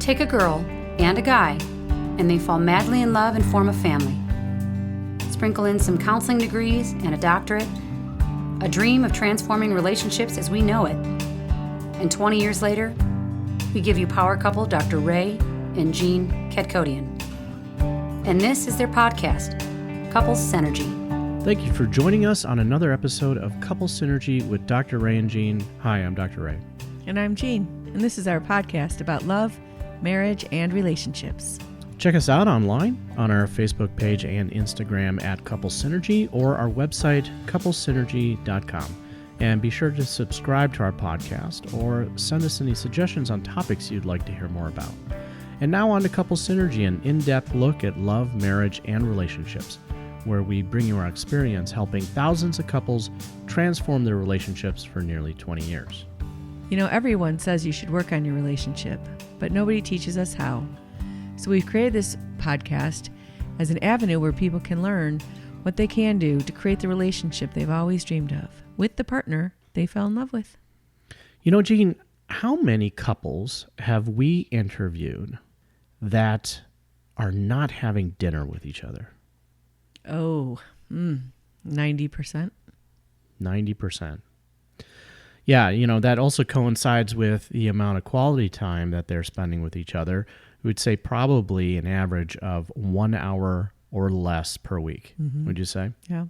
Take a girl and a guy, and they fall madly in love and form a family. Sprinkle in some counseling degrees and a doctorate, a dream of transforming relationships as we know it. And 20 years later, we give you power couple Dr. Ray and Jean Kadkodian. And this is their podcast, Couples Synergy. Thank you for joining us on another episode of Couples Synergy with Dr. Ray and Jean. Hi, I'm Dr. Ray. And I'm Jean, and this is our podcast about love, marriage, and relationships. Check us out online on our Facebook page and Instagram at Couples Synergy or our website, couplesynergy.com. And be sure to subscribe to our podcast or send us any suggestions on topics you'd like to hear more about. And now on to Couples Synergy, an in-depth look at love, marriage, and relationships, where we bring you our experience helping thousands of couples transform their relationships for nearly 20 years. You know, everyone says you should work on your relationship, but nobody teaches us how. So we've created this podcast as an avenue where people can learn what they can do to create the relationship they've always dreamed of with the partner they fell in love with. You know, Jean, how many couples have we interviewed that are not having dinner with each other? Oh, 90%. 90%. Yeah, you know, that also coincides with the amount of quality time that they're spending with each other. We would say probably an average of 1 hour or less per week, would you say? Yeah.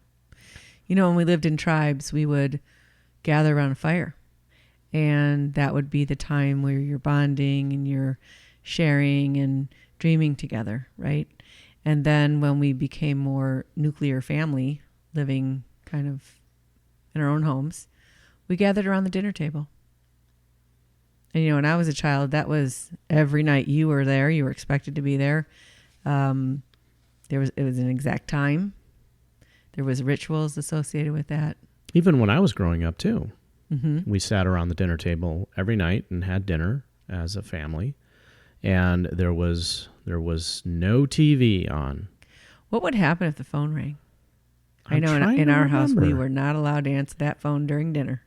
You know, when we lived in tribes, we would gather around a fire. And that would be the time where you're bonding and you're sharing and dreaming together, right? And then when we became more nuclear family, living kind of in our own homes, we gathered around the dinner table. And, you know, when I was a child, that was every night you were there. You were expected to be there. It was an exact time. There was rituals associated with that. Even when I was growing up, too. We sat around the dinner table every night and had dinner as a family. And there was no TV on. What would happen if the phone rang? I know trying in to our house, remember. we were not allowed to answer that phone during dinner.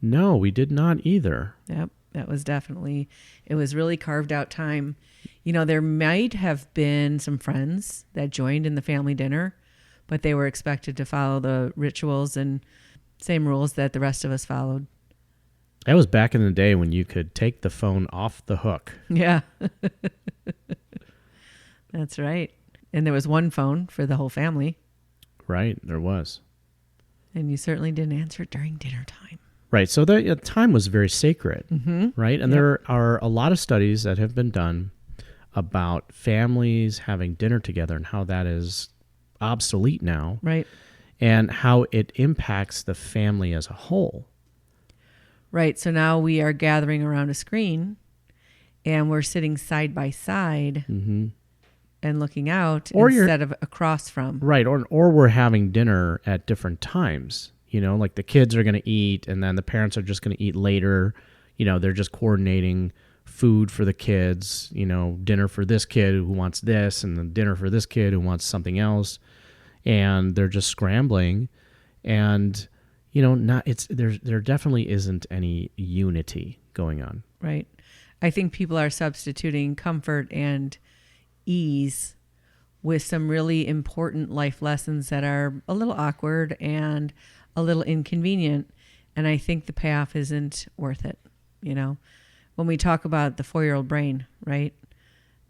No, we did not either. Yep, that was definitely, it was really carved out time. You know, there might have been some friends that joined in the family dinner, but they were expected to follow the rituals and same rules that the rest of us followed. That was back in the day when you could take the phone off the hook. Yeah. That's right. And there was one phone for the whole family. Right, there was. And you certainly didn't answer it during dinner time. Right, so the time was very sacred, right? And Yep. there are a lot of studies that have been done about families having dinner together and how that is obsolete now. Right. And how it impacts the family as a whole. Right. So now we are gathering around a screen and we're sitting side by side and looking out Or instead of across from. Right, or we're having dinner at different times. You know, like the kids are going to eat and then the parents are just going to eat later. You know, they're just coordinating food for the kids, you know, dinner for this kid who wants this and then dinner for this kid who wants something else. And they're just scrambling. And, you know, there definitely isn't any unity going on. Right. I think people are substituting comfort and ease with some really important life lessons that are a little awkward and a little inconvenient. And I think the payoff isn't worth it. You know, when we talk about the 4-year-old brain, right?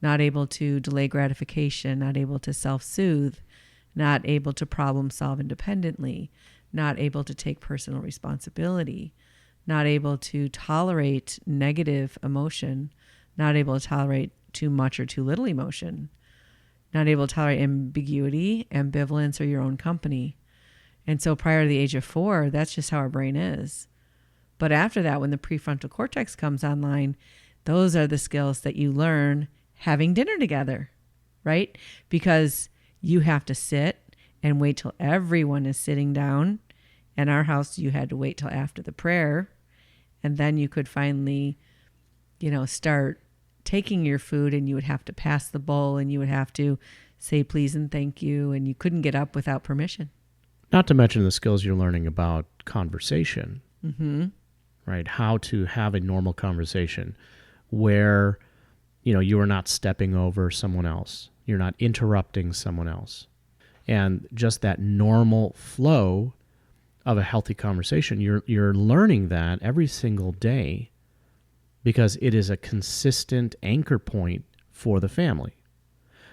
Not able to delay gratification, not able to self-soothe, not able to problem solve independently, not able to take personal responsibility, not able to tolerate negative emotion, not able to tolerate too much or too little emotion, not able to tolerate ambiguity, ambivalence, or your own company. And so prior to the age of 4, that's just how our brain is. But after that, when the prefrontal cortex comes online, those are the skills that you learn having dinner together, right? Because you have to sit and wait till everyone is sitting down. In our house, you had to wait till after the prayer. And then you could finally, you know, start taking your food, and you would have to pass the bowl and you would have to say please and thank you. And you couldn't get up without permission. Not to mention the skills you're learning about conversation, right? How to have a normal conversation where you are not stepping over someone else. You're not interrupting someone else. And just that normal flow of a healthy conversation, you're learning that every single day because it is a consistent anchor point for the family.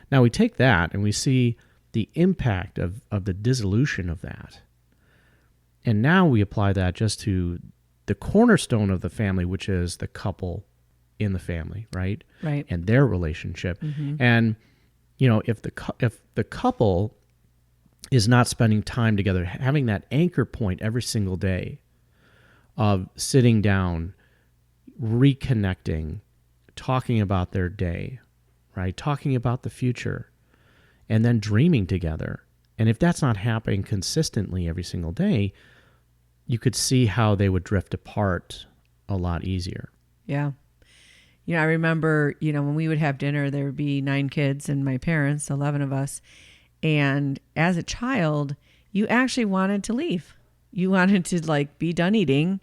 Now we take that and we see the impact of the dissolution of that. And now we apply that just to the cornerstone of the family, which is the couple in the family, right? Right. And their relationship. Mm-hmm. And, if the couple is not spending time together, having that anchor point every single day of sitting down, reconnecting, talking about their day, right? Talking about the future, and then dreaming together. And if that's not happening consistently every single day, you could see how they would drift apart a lot easier. Yeah. I remember, when we would have dinner, there would be 9 kids and my parents, 11 of us. And as a child, you actually wanted to leave. You wanted to be done eating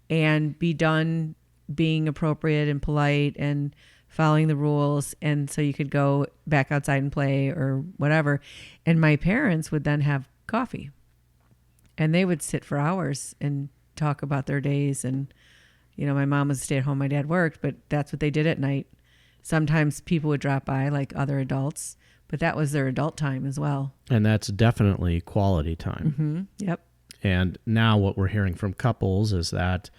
and be done being appropriate and polite and following the rules. And so you could go back outside and play or whatever. And my parents would then have coffee and they would sit for hours and talk about their days. And, my mom was a stay-at-home, my dad worked, but that's what they did at night. Sometimes people would drop by like other adults, but that was their adult time as well. And that's definitely quality time. Mm-hmm. Yep. And now what we're hearing from couples is that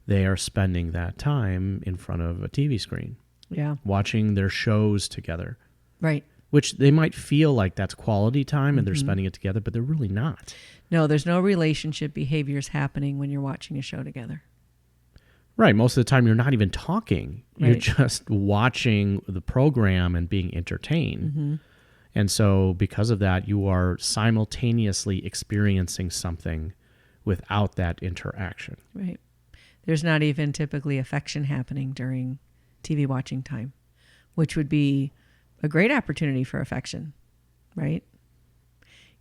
they are spending that time in front of a TV screen. Yeah. Watching their shows together. Right. Which they might feel like that's quality time and they're spending it together, but they're really not. No, there's no relationship behaviors happening when you're watching a show together. Right. Most of the time you're not even talking. Right. You're just watching the program and being entertained. Mm-hmm. And so because of that, you are simultaneously experiencing something without that interaction. Right. There's not even typically affection happening during TV watching time, which would be a great opportunity for affection, right?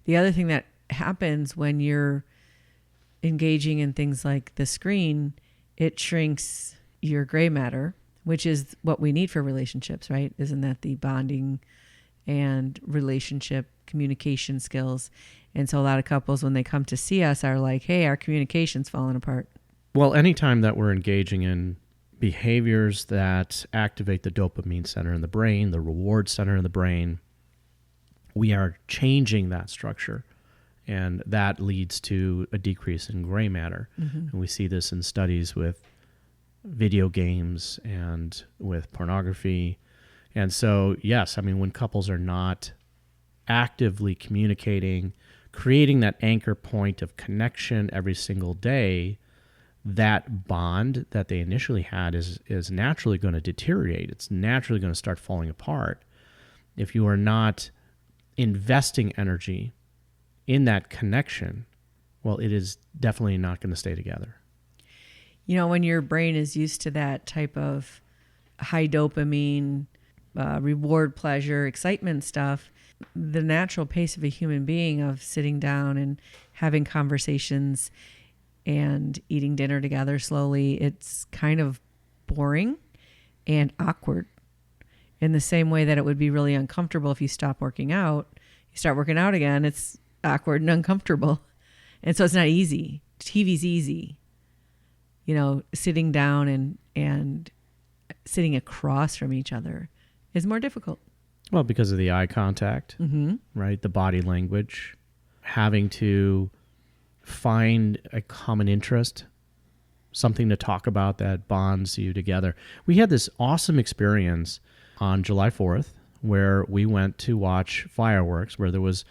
The other thing that happens when you're engaging in things like the screen, it shrinks your gray matter, which is what we need for relationships, right? Isn't that the bonding and relationship communication skills? And so a lot of couples, when they come to see us, are like, hey, our communication's falling apart. Well, anytime that we're engaging in behaviors that activate the dopamine center in the brain, the reward center in the brain, we are changing that structure. And that leads to a decrease in gray matter. Mm-hmm. And we see this in studies with video games and with pornography. And so, yes, when couples are not actively communicating, creating that anchor point of connection every single day, that bond that they initially had is naturally going to deteriorate. It's naturally going to start falling apart. If you are not investing energy in that connection, well, it is definitely not going to stay together. When your brain is used to that type of high dopamine, reward, pleasure, excitement stuff, the natural pace of a human being of sitting down and having conversations and eating dinner together slowly, it's kind of boring and awkward. In the same way that it would be really uncomfortable if you stop working out, you start working out again, it's awkward and uncomfortable. And so it's not easy. TV's easy. Sitting down and sitting across from each other is more difficult. Well, because of the eye contact, right? The body language, having to find a common interest, something to talk about that bonds you together. We had this awesome experience on July 4th where we went to watch fireworks, where there was,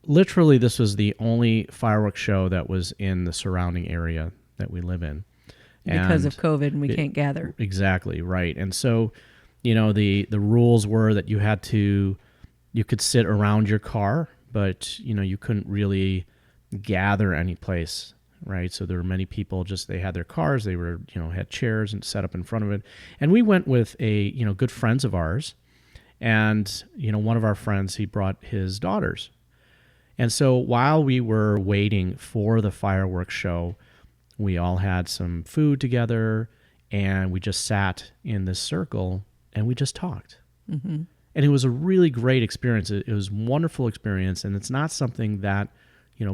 literally this was the only fireworks show that was in the surrounding area that we live in. Because of COVID and we can't gather. Exactly, right. And so, the rules were that you could sit around your car, but, you couldn't really gather any place, right? So there were many people they had their cars, they were, had chairs and set up in front of it. And we went with good friends of ours. And, one of our friends, he brought his daughters. And so while we were waiting for the fireworks show, we all had some food together and we just sat in this circle and we just talked. Mm-hmm. And it was a really great experience. It was a wonderful experience, and it's not something that,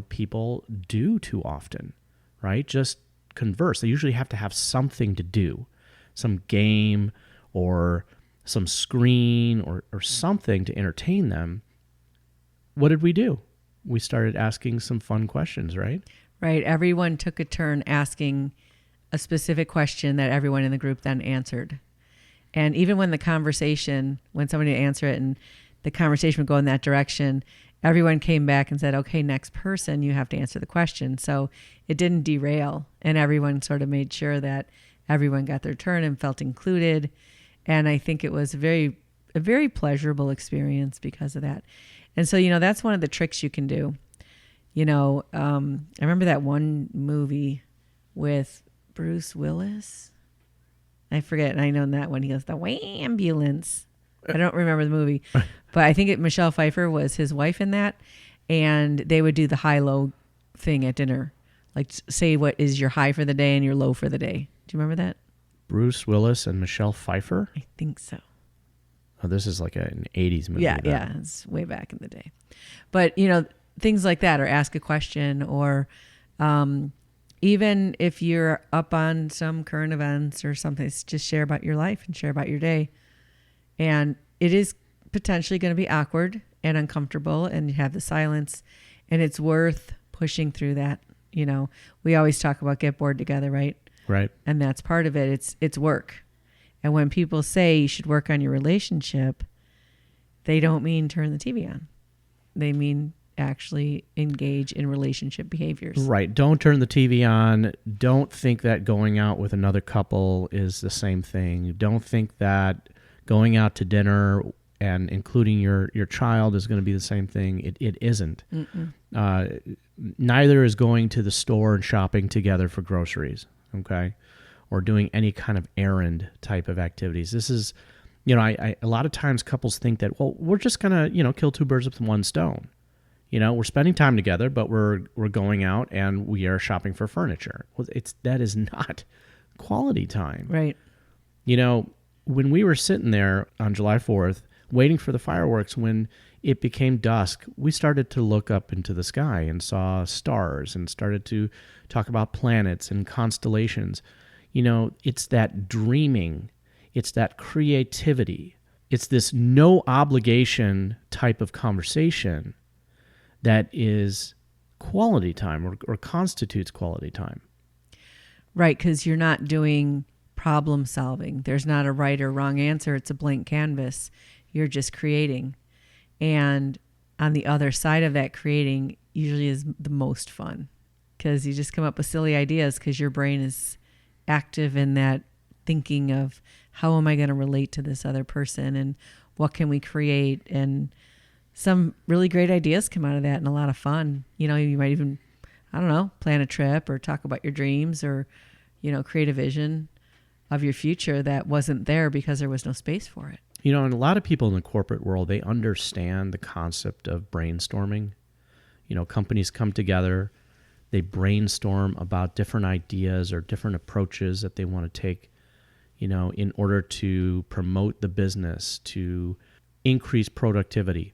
people do too often, right? Just converse. They usually have to have something to do, some game or some screen or something to entertain them. What did we do? We started asking some fun questions, right? Right. Everyone took a turn asking a specific question that everyone in the group then answered. And even when when somebody would answer it and the conversation would go in that direction, everyone came back and said, okay, next person, you have to answer the question. So it didn't derail, and everyone sort of made sure that everyone got their turn and felt included. And I think it was a very pleasurable experience because of that. And so, that's one of the tricks you can do. I remember that one movie with Bruce Willis. I forget. And I know in that one he goes, the ambulance. I don't remember the movie, but I think Michelle Pfeiffer was his wife in that. And they would do the high-low thing at dinner. Like say what is your high for the day and your low for the day. Do you remember that? Bruce Willis and Michelle Pfeiffer? I think so. Oh, this is like an 80s movie. Yeah, yeah. It's way back in the day. But, things like that, or ask a question, or even if you're up on some current events or something, just share about your life and share about your day. And it is potentially going to be awkward and uncomfortable, and you have the silence, and it's worth pushing through that. We always talk about get bored together, right? Right. And that's part of it. It's work. And when people say you should work on your relationship, they don't mean turn the TV on. They mean actually engage in relationship behaviors. Right. Don't turn the TV on. Don't think that going out with another couple is the same thing. Don't think that going out to dinner and including your child is going to be the same thing. It isn't. Neither is going to the store and shopping together for groceries, okay? Or doing any kind of errand type of activities. This is, a lot of times couples think that, well, we're just going to, kill two birds with one stone. We're spending time together, but we're going out and we are shopping for furniture. Well, that is not quality time. Right. When we were sitting there on July 4th, waiting for the fireworks, when it became dusk, we started to look up into the sky and saw stars and started to talk about planets and constellations. It's that dreaming, it's that creativity, it's this no obligation type of conversation that is quality time or constitutes quality time. Right, because you're not doing problem solving. There's not a right or wrong answer. It's a blank canvas. You're just creating. And on the other side of that creating usually is the most fun, because you just come up with silly ideas because your brain is active in that thinking of how am I going to relate to this other person and what can we create, and some really great ideas come out of that and a lot of fun. You might even, plan a trip or talk about your dreams or, create a vision of your future that wasn't there because there was no space for it. And a lot of people in the corporate world, they understand the concept of brainstorming. Companies come together, they brainstorm about different ideas or different approaches that they want to take, in order to promote the business, to increase productivity.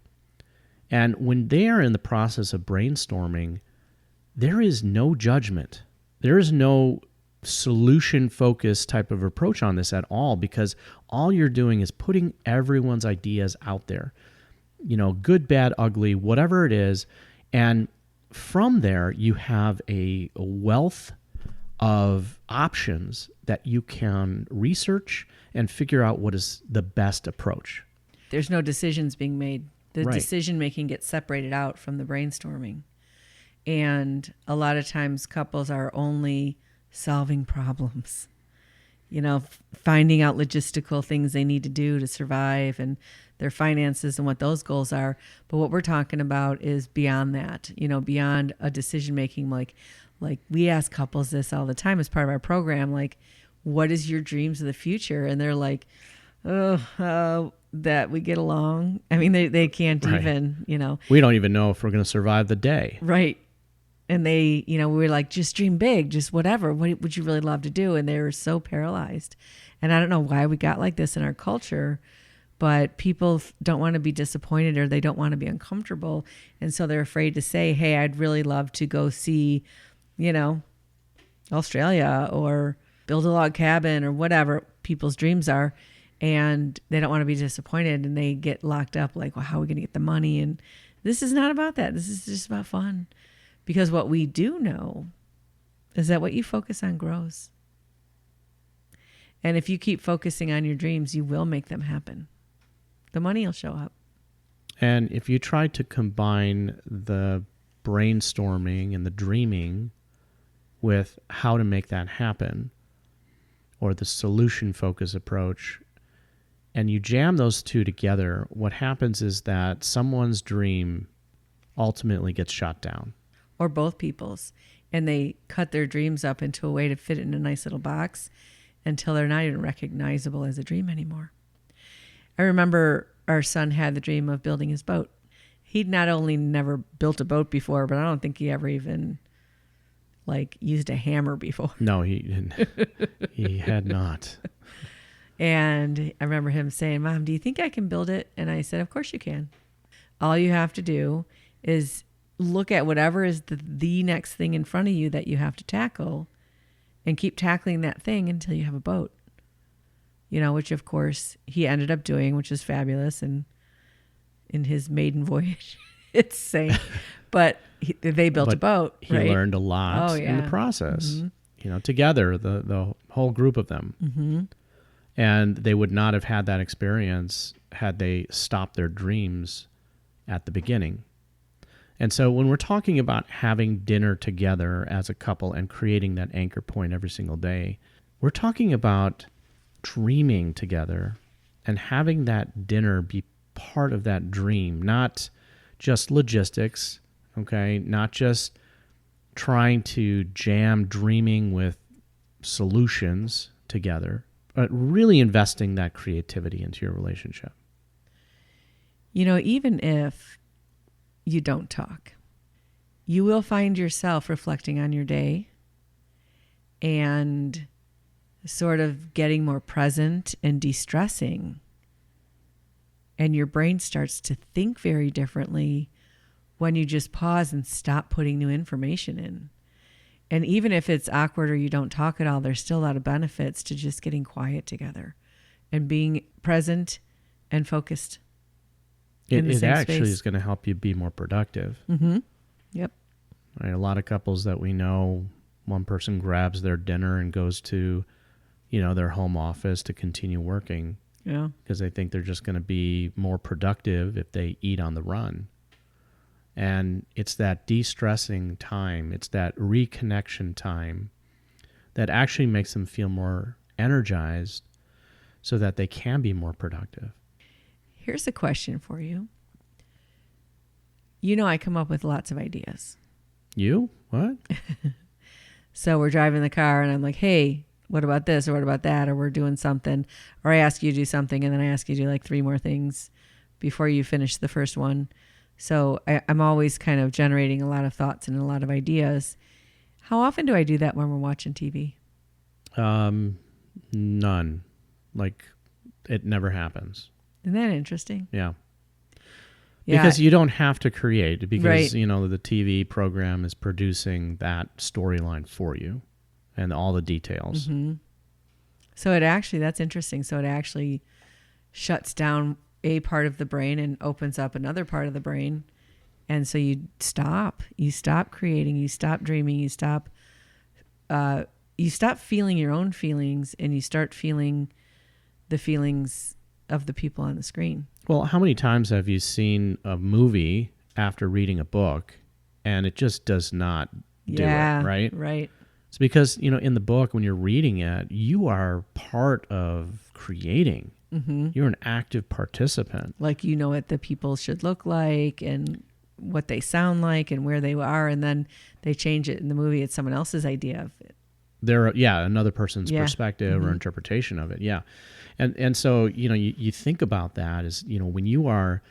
And when they are in the process of brainstorming, there is no judgment. There is no solution-focused type of approach on this at all, because all you're doing is putting everyone's ideas out there. Good, bad, ugly, whatever it is. And from there, you have a wealth of options that you can research and figure out what is the best approach. There's no decisions being made. The Right. decision-making gets separated out from the brainstorming. And a lot of times couples are only solving problems, finding out logistical things they need to do to survive and their finances and what those goals are. But what we're talking about is beyond that, beyond a decision-making. Like we ask couples this all the time as part of our program, like, what is your dreams of the future? And they're like, that we get along. I mean, they can't Right. even, We don't even know if we're going to survive the day. Right. And they, we were like, just dream big, just whatever. What would you really love to do? And they were so paralyzed. And I don't know why we got like this in our culture, but people don't want to be disappointed or they don't want to be uncomfortable. And so they're afraid to say, hey, I'd really love to go see, Australia or build a log cabin or whatever people's dreams are. And they don't want to be disappointed and they get locked up like, well, how are we going to get the money? And this is not about that. This is just about fun. Because what we do know is that what you focus on grows. And if you keep focusing on your dreams, you will make them happen. The money will show up. And if you try to combine the brainstorming and the dreaming with how to make that happen, or the solution focus approach, and you jam those two together, what happens is that someone's dream ultimately gets shot down. Or both people's. And they cut their dreams up into a way to fit it in a nice little box until they're not even recognizable as a dream anymore. I remember our son had the dream of building his boat. He'd not only never built a boat before, but I don't think he ever even used a hammer before. No, he didn't. He had not. And I remember him saying, Mom, do you think I can build it? And I said, of course you can. All you have to do is look at whatever is the next thing in front of you that you have to tackle and keep tackling that thing until you have a boat. Which of course he ended up doing, which is fabulous. And in his maiden voyage, it's saying, but they built a boat. He learned a lot in the process, together, the whole group of them. Mm-hmm. And they would not have had that experience had they stopped their dreams at the beginning. And so when we're talking about having dinner together as a couple and creating that anchor point every single day, we're talking about dreaming together and having that dinner be part of that dream, not just logistics, okay? Not just trying to jam dreaming with solutions together, but really investing that creativity into your relationship. Even if you don't talk, you will find yourself reflecting on your day and sort of getting more present and de-stressing. And your brain starts to think very differently when you just pause and stop putting new information in. And even if it's awkward or you don't talk at all, there's still a lot of benefits to just getting quiet together and being present and focused. It actually is going to help you be more productive. Mm-hmm. Yep. Right, a lot of couples that we know, one person grabs their dinner and goes to, their home office to continue working. Yeah. Because they think they're just going to be more productive if they eat on the run. And it's that de-stressing time, it's that reconnection time that actually makes them feel more energized so that they can be more productive. Here's a question for you. I come up with lots of ideas. You? What? So we're driving the car and I'm like, hey, what about this or what about that? Or we're doing something. Or I ask you to do something and then I ask you to do 3 more things before you finish the first one. So I'm always kind of generating a lot of thoughts and a lot of ideas. How often do I do that when we're watching TV? None. It never happens. Isn't that interesting? Yeah. Because you don't have to create because, right. The TV program is producing that storyline for you and all the details. Mm-hmm. So that's interesting. So it actually shuts down a part of the brain and opens up another part of the brain. And so you stop creating, you stop dreaming, you stop feeling your own feelings and you start feeling the feelings of the people on the screen. Well, how many times have you seen a movie after reading a book and it just does not do it, right? Right. It's because, in the book, when you're reading it, you are part of creating. Mm-hmm. You're an active participant. What the people should look like and what they sound like and where they are. And then they change it in the movie. It's someone else's idea of it. Another person's perspective mm-hmm. or interpretation of it. Yeah. And so, you think about that as, when you are,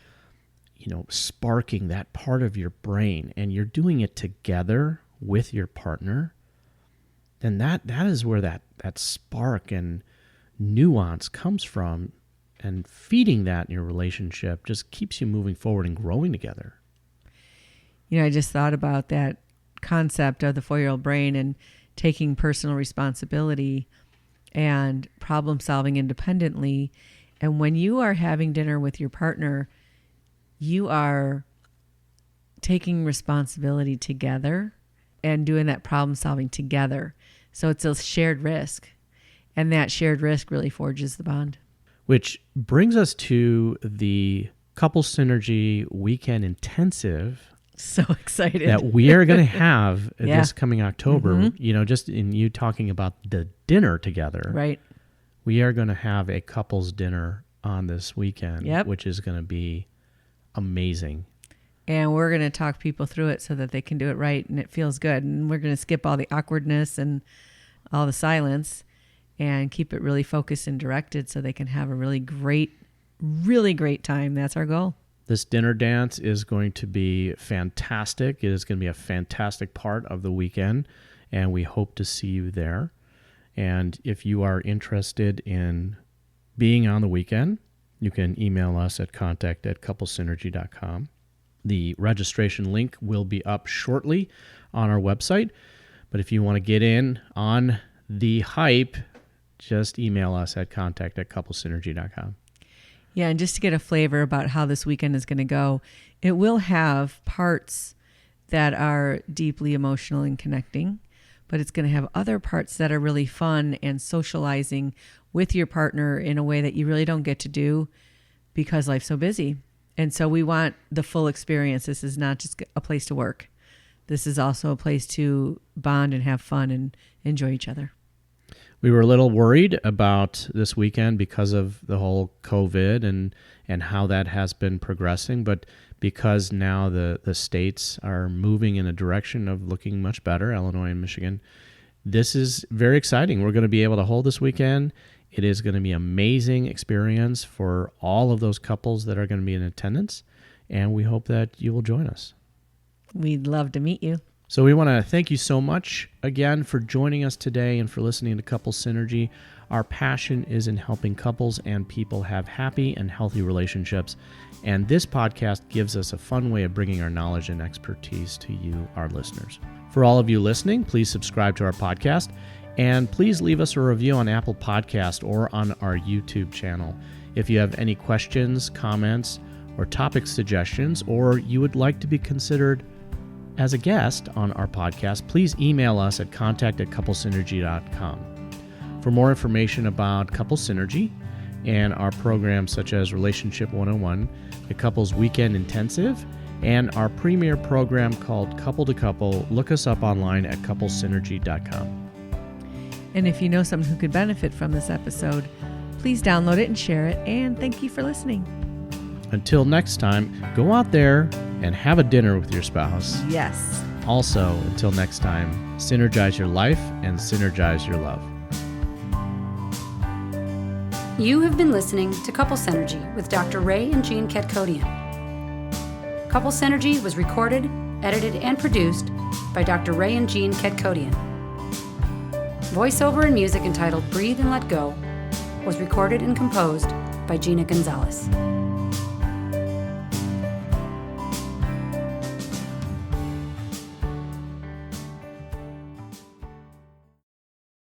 sparking that part of your brain and you're doing it together with your partner, then that is where that spark and nuance comes from. And feeding that in your relationship just keeps you moving forward and growing together. I just thought about that concept of the 4-year-old brain and taking personal responsibility and problem solving independently. And when you are having dinner with your partner, you are taking responsibility together and doing that problem solving together. So it's a shared risk. And that shared risk really forges the bond. Which brings us to the Couple Synergy Weekend Intensive. So excited. That we are going to have this coming October. Mm-hmm. Just in you talking about the dinner together. Right. We are going to have a couples dinner on this weekend, which is going to be amazing. And we're going to talk people through it so that they can do it right and it feels good. And we're going to skip all the awkwardness and all the silence and keep it really focused and directed so they can have a really great time. That's our goal. This dinner dance is going to be fantastic. It is going to be a fantastic part of the weekend, and we hope to see you there. And if you are interested in being on the weekend, you can email us at contact@couplesynergy.com. The registration link will be up shortly on our website. But if you want to get in on the hype, just email us at contact@couplesynergy.com. Yeah, and just to get a flavor about how this weekend is going to go, it will have parts that are deeply emotional and connecting, but it's going to have other parts that are really fun and socializing with your partner in a way that you really don't get to do because life's so busy. And so we want the full experience. This is not just a place to work. This is also a place to bond and have fun and enjoy each other. We were a little worried about this weekend because of the whole COVID and how that has been progressing. But because now the states are moving in a direction of looking much better, Illinois and Michigan, this is very exciting. We're going to be able to hold this weekend. It is going to be an amazing experience for all of those couples that are going to be in attendance. And we hope that you will join us. We'd love to meet you. So we want to thank you so much again for joining us today and for listening to Couple Synergy. Our passion is in helping couples and people have happy and healthy relationships. And this podcast gives us a fun way of bringing our knowledge and expertise to you, our listeners. For all of you listening, please subscribe to our podcast and please leave us a review on Apple Podcast or on our YouTube channel. If you have any questions, comments, or topic suggestions, or you would like to be considered as a guest on our podcast, please email us at contact@couplesynergy.com. For more information about Couple Synergy and our programs such as Relationship 101, the Couples Weekend Intensive, and our premier program called Couple to Couple, look us up online at couplesynergy.com. And if you know someone who could benefit from this episode, please download it and share it. And thank you for listening. Until next time, go out there and have a dinner with your spouse. Yes. Also, until next time, synergize your life and synergize your love. You have been listening to Couple Synergy with Dr. Ray and Jean Ketkodian. Couple Synergy was recorded, edited, and produced by Dr. Ray and Jean Ketkodian. Voiceover and music entitled Breathe and Let Go was recorded and composed by Gina Gonzalez.